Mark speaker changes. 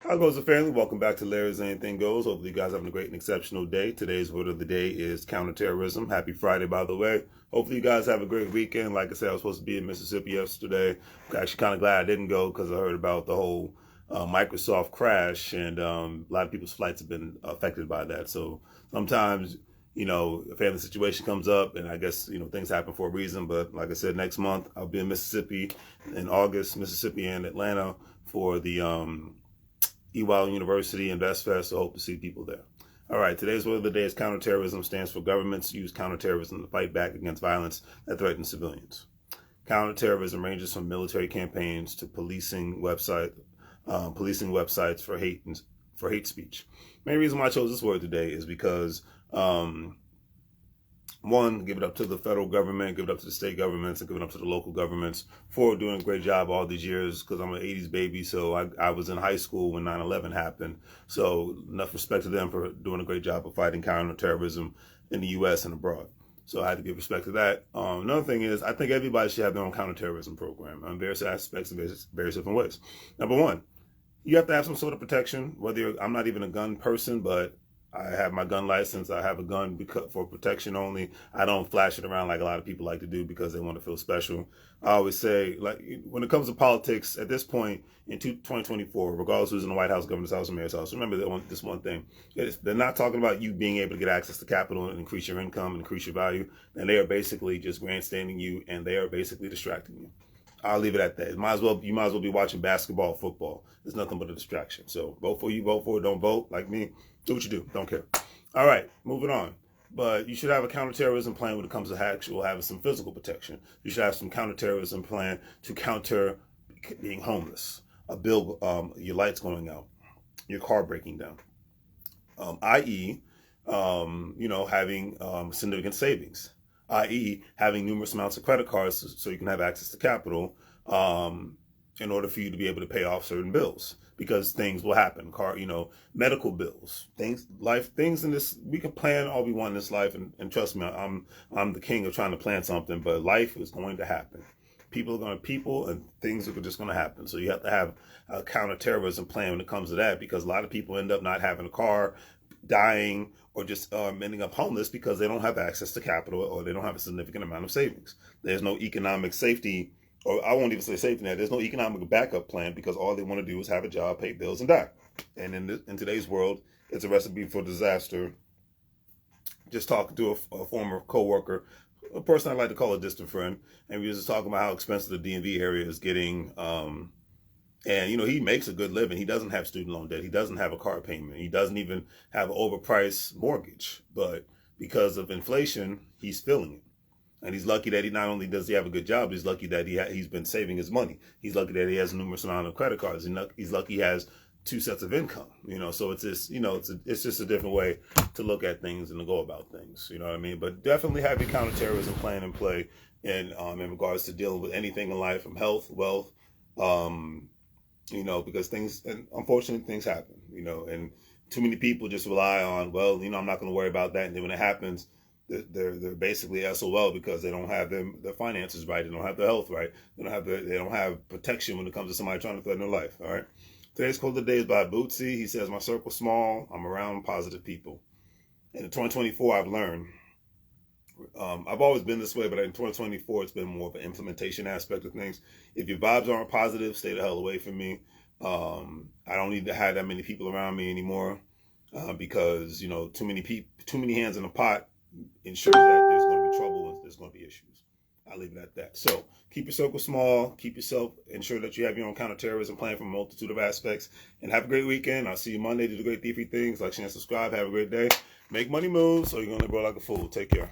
Speaker 1: How goes the family? Welcome back to Larry's Anything Goes. Hopefully you guys are having a great and exceptional day. Today's word of the day is counterterrorism. Happy Friday, by the way. Hopefully you guys have a great weekend. Like I said, I was supposed to be in Mississippi yesterday. I'm actually kind of glad I didn't go because I heard about the whole Microsoft crash, and a lot of people's flights have been affected by that. So sometimes, a family situation comes up, and I guess, things happen for a reason. But like I said, next month I'll be in Mississippi in August, Mississippi and Atlanta for the EWIL University and Best Fest, so hope to see people there. All right, today's word of the day is counterterrorism. Stands for governments use counterterrorism to fight back against violence that threatens civilians. Counterterrorism ranges from military campaigns to policing websites for hate speech. Main reason why I chose this word today is because one, give it up to the federal government, give it up to the state governments, and give it up to the local governments for doing a great job all these years, because I'm an 80s baby, so I was in high school when 9/11 happened. So enough respect to them for doing a great job of fighting counterterrorism in the U.S. and abroad. So I had to give respect to that. Another thing is, I think everybody should have their own counterterrorism program on various aspects in various different ways. Number one, you have to have some sort of protection. I'm not even a gun person, but I have my gun license. I have a gun for protection only. I don't flash it around like a lot of people like to do because they want to feel special. I always say, like, when it comes to politics, at this point in 2024, regardless who's in the White House, governor's house, or mayor's house, remember this one thing. They're not talking about you being able to get access to capital and increase your income and increase your value. And they are basically just grandstanding you, and they are basically distracting you. I'll leave it at that. You might as well be watching basketball or football. It's nothing but a distraction. So vote for it, don't vote like me. Do what you do. Don't care. All right, moving on. But you should have a counterterrorism plan when it comes to having some physical protection. You should have some counterterrorism plan to counter being homeless, your lights going out, your car breaking down, i.e., having significant savings, i.e., having numerous amounts of credit cards so you can have access to capital in order for you to be able to pay off certain bills, because things will happen. Medical bills, things in this. We can plan all we want in this life, and trust me, I'm the king of trying to plan something, but life is going to happen. People are going to and things are just going to happen. So you have to have a counterterrorism plan when it comes to that, because a lot of people end up not having a car, dying, or just ending up homeless because they don't have access to capital, or they don't have a significant amount of savings. There's no economic safety, or I won't even say safety net. There's no economic backup plan, because all they want to do is have a job, pay bills, and die. And in today's world, it's a recipe for disaster. Just talking to a former coworker, a person I like to call a distant friend, and we were just talking about how expensive the DMV area is getting. And, he makes a good living. He doesn't have student loan debt. He doesn't have a car payment. He doesn't even have an overpriced mortgage. But because of inflation, he's feeling it. And he's lucky that he not only does he have a good job, he's lucky that he's been saving his money. He's lucky that he has a numerous amount of credit cards. He's lucky he has 2 sets of income. So it's just, it's just a different way to look at things and to go about things. You know what I mean? But definitely have your counterterrorism plan in play in regards to dealing with anything in life, from health, wealth, because unfortunately things happen, and too many people just rely on, I'm not going to worry about that. And then when it happens, they're basically SOL because they don't have their finances right. They don't have their health right. They don't have protection when it comes to somebody trying to threaten their life. All right. Today's quote of the day is by Boosie. He says, "My circle's small. I'm around positive people." And in 2024, I've learned, I've always been this way, but in 2024, it's been more of an implementation aspect of things. If your vibes aren't positive, stay the hell away from me. I don't need to have that many people around me anymore, because, too many hands in the pot ensures that there's going to be trouble and there's going to be issues. I'll leave it at that. So keep your circle small, ensure that you have your own counterterrorism plan from a multitude of aspects, and have a great weekend. I'll see you Monday. Do the great thiefy things. Like, share, and subscribe. Have a great day. Make money moves, so you're going to grow like a fool. Take care.